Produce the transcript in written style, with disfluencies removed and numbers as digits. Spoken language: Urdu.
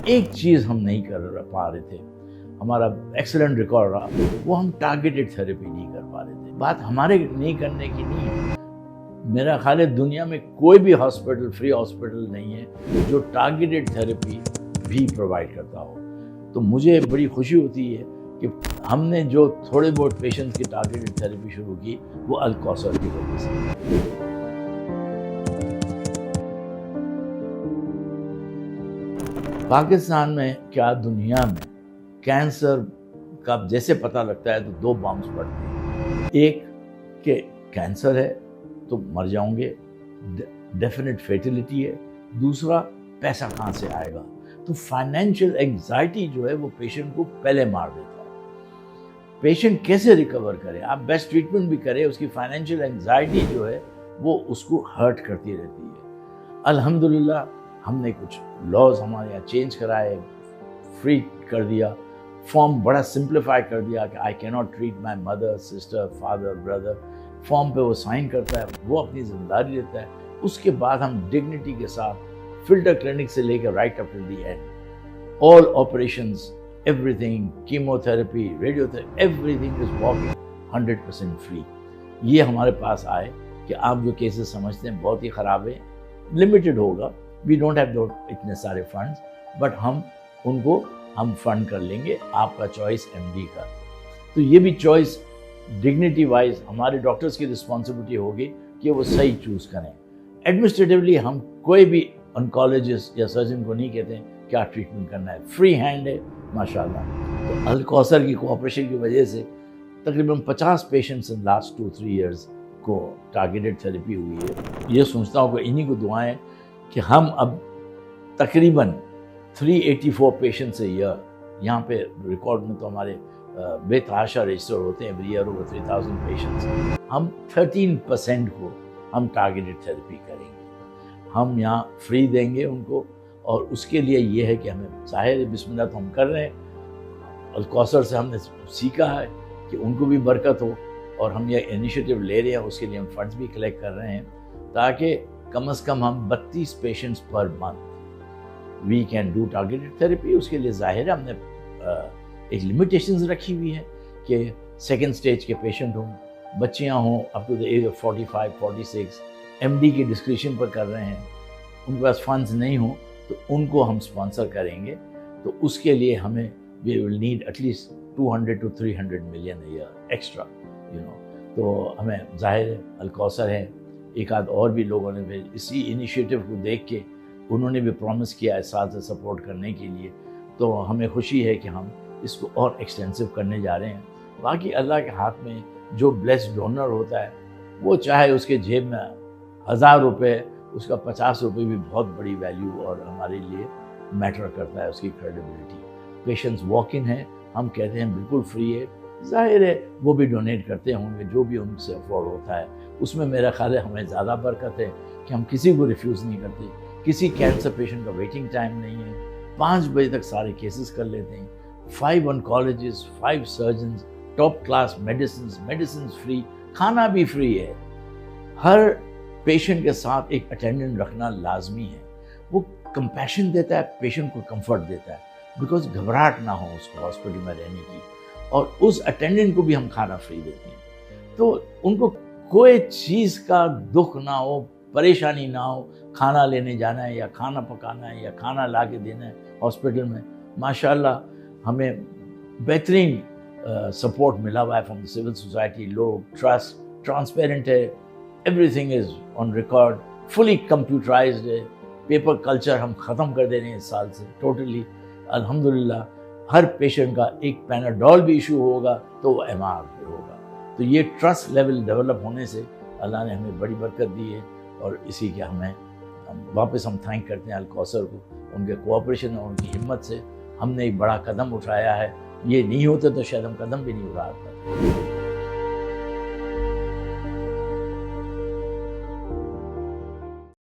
ایک چیز ہم نہیں کر پا رہے تھے، ہمارا ایکسلنٹ ریکارڈ رہا، وہ ہم ٹارگیٹڈ تھیراپی نہیں کر پا رہے تھے۔ بات ہمارے نہیں کرنے کی نہیں ہے، میرا خیال ہے دنیا میں کوئی بھی ہاسپٹل، فری ہاسپٹل نہیں ہے جو ٹارگیٹڈ تھیراپی بھی پرووائڈ کرتا ہو۔ تو مجھے بڑی خوشی ہوتی ہے کہ ہم نے جو تھوڑے بہت پیشنٹس کی ٹارگیٹڈ تھیراپی شروع کی وہ الکوثر کی وجہ سے۔ پاکستان میں کیا دنیا میں کینسر کا جیسے پتہ لگتا ہے تو دو بامس پڑتے ہیں، ایک کہ کینسر ہے تو مر جاؤں گے، ڈیفینٹ فیٹیلٹی ہے، دوسرا پیسہ کہاں سے آئے گا۔ تو فائنینشیل انگزائٹی جو ہے وہ پیشنٹ کو پہلے مار دیتا ہے۔ پیشنٹ کیسے ریکور کرے، آپ بیسٹ ٹریٹمنٹ بھی کریں، اس کی فائنینشیل انگزائٹی جو ہے وہ اس کو ہرٹ کرتی رہتی ہے۔ الحمدللہ ہم نے کچھ لاز ہمارے یہاں چینج کرائے، فری کر دیا، فارم بڑا سمپلیفائی کر دیا کہ آئی کی not treat my mother, sister, father, brother, form پہ وہ سائن کرتا ہے، وہ اپنی ذمہ داری لیتا ہے۔ اس کے بعد ہم ڈگنیٹی کے ساتھ فلٹر کلینک سے لے کے right up to the end all operations, everything, chemotherapy, radiotherapy, everything is walking 100% free. یہ ہمارے پاس آئے کہ آپ جو کیسز سمجھتے ہیں بہت ہی خراب ہے، لمیٹڈ ہوگا، وی ڈونٹ ہیو اتنے سارے فنڈز، بٹ ہم ان کو فنڈ کر لیں گے، آپ کا چوائس ایم ڈی کا۔ تو یہ بھی چوائس ڈگنیٹی وائز ہمارے ڈاکٹرز کی رسپانسبلٹی ہوگی کہ وہ صحیح چوز کریں۔ ایڈمنسٹریٹولی ہم کوئی بھی انکالوجسٹ یا سرجن کو نہیں کہتے ہیں کیا ٹریٹمنٹ کرنا ہے، فری ہینڈ ہے ماشاءاللہ۔ تو الکوثر کی کوآپریشن کی وجہ سے تقریباً 50 پیشنٹس ان لاسٹ 2-3 ایئرز کو ٹارگیٹڈ تھیراپی ہوئی ہے۔ یہ سوچتا ہوں کہ انہی کو دعائیں کہ ہم اب تقریباً 384 پیشنٹس ایئر، یہاں پہ ریکارڈ میں تو ہمارے بے تحاشا رجسٹر ہوتے ہیں، ایوری ایئر اوور 3000 پیشنٹس، ہم 13% کو ہم ٹارگیٹڈ تھیراپی کریں گے، ہم یہاں فری دیں گے ان کو۔ اور اس کے لیے یہ ہے کہ ہمیں ظاہر بسم اللہ تو ہم کر رہے ہیں، الکوثر سے ہم نے سیکھا ہے کہ ان کو بھی برکت ہو، اور ہم یہ انیشیٹو لے رہے ہیں، اس کے لیے ہم فنڈز بھی کلیکٹ کر رہے ہیں تاکہ کم از کم ہم 32 patients per month we can do targeted therapy. اس کے لیے ظاہر ہے ہم نے ایک لمیٹیشنز رکھی ہوئی ہے کہ سیکنڈ سٹیج کے پیشنٹ ہوں، بچیاں ہوں up to the age of 45 46، M D کی ڈسکریشن پر کر رہے ہیں، ان کے پاس فنڈز نہیں ہوں تو ان کو ہم اسپانسر کریں گے۔ تو اس کے لیے ہمیں we will need at least 200 to 300 million year extra, تو ہمیں ظاہر ہے الکوثر ہے، ایک آدھ اور بھی لوگوں نے بھی اسی انیشیٹو کو دیکھ کے انہوں نے بھی پرومس کیا ہے ساتھ سے سپورٹ کرنے کے لیے۔ تو ہمیں خوشی ہے کہ ہم اس کو اور ایکسٹینسو کرنے جا رہے ہیں۔ باقی اللہ کے ہاتھ میں جو بلیسڈ ڈونر ہوتا ہے وہ چاہے اس کے جیب میں 1000 روپے، اس کا 50 روپے بھی بہت بڑی ویلیو اور ہمارے لیے میٹر کرتا ہے، اس کی کریڈیبلٹی۔ پیشنٹس واک ان ہیں، ہم کہتے ہیں بالکل فری ہے، ظاہر ہے وہ بھی ڈونیٹ کرتے ہوں گے جو بھی ان سے افورڈ ہوتا ہے، اس میں میرا خیال ہے ہمیں زیادہ برکت ہے کہ ہم کسی کو ریفیوز نہیں کرتے۔ کسی کینسر پیشنٹ کا ویٹنگ ٹائم نہیں ہے، 5 بجے تک سارے کیسز کر لیتے ہیں، 5 انکالوجسٹ، 5 surgeons, top class medicines free, کھانا بھی فری ہے۔ ہر پیشنٹ کے ساتھ ایک اٹینڈنٹ رکھنا لازمی ہے، وہ کمپیشن دیتا ہے، پیشنٹ کو کمفرٹ دیتا ہے، بیکاز گھبراہٹ نہ ہو اس کو ہاسپٹل میں رہنے کی، اور اس اٹینڈنٹ کو بھی ہم کھانا فری دیتے ہیں، تو ان کو کوئی چیز کا دکھ نہ ہو، پریشانی نہ ہو، کھانا لینے جانا ہے یا کھانا پکانا ہے یا کھانا لا کے دینا ہے ہاسپٹل میں۔ ماشاءاللہ ہمیں بہترین سپورٹ ملا ہوا ہے فرام سول سوسائٹی، لوگ ٹرسٹ، ٹرانسپیرنٹ ہے، everything is on record, fully computerised ہے، پیپر کلچر ہم ختم کر دے رہے ہیں اس سال سے ٹوٹلی۔ الحمدللہ ہر پیشنٹ کا ایک پیناڈول بھی ایشو ہوگا تو وہ ایم آر پہ ہوگا۔ تو یہ ٹرسٹ لیول ڈیولپ ہونے سے اللہ نے ہمیں بڑی برکت دی ہے، اور اسی کے ہمیں واپس ہم تھینک کرتے ہیں الکوثر کو، ان کے کوآپریشن اور ان کی ہمت سے ہم نے ایک بڑا قدم اٹھایا ہے۔ یہ نہیں ہوتے تو شاید ہم قدم بھی نہیں اٹھا پاتے۔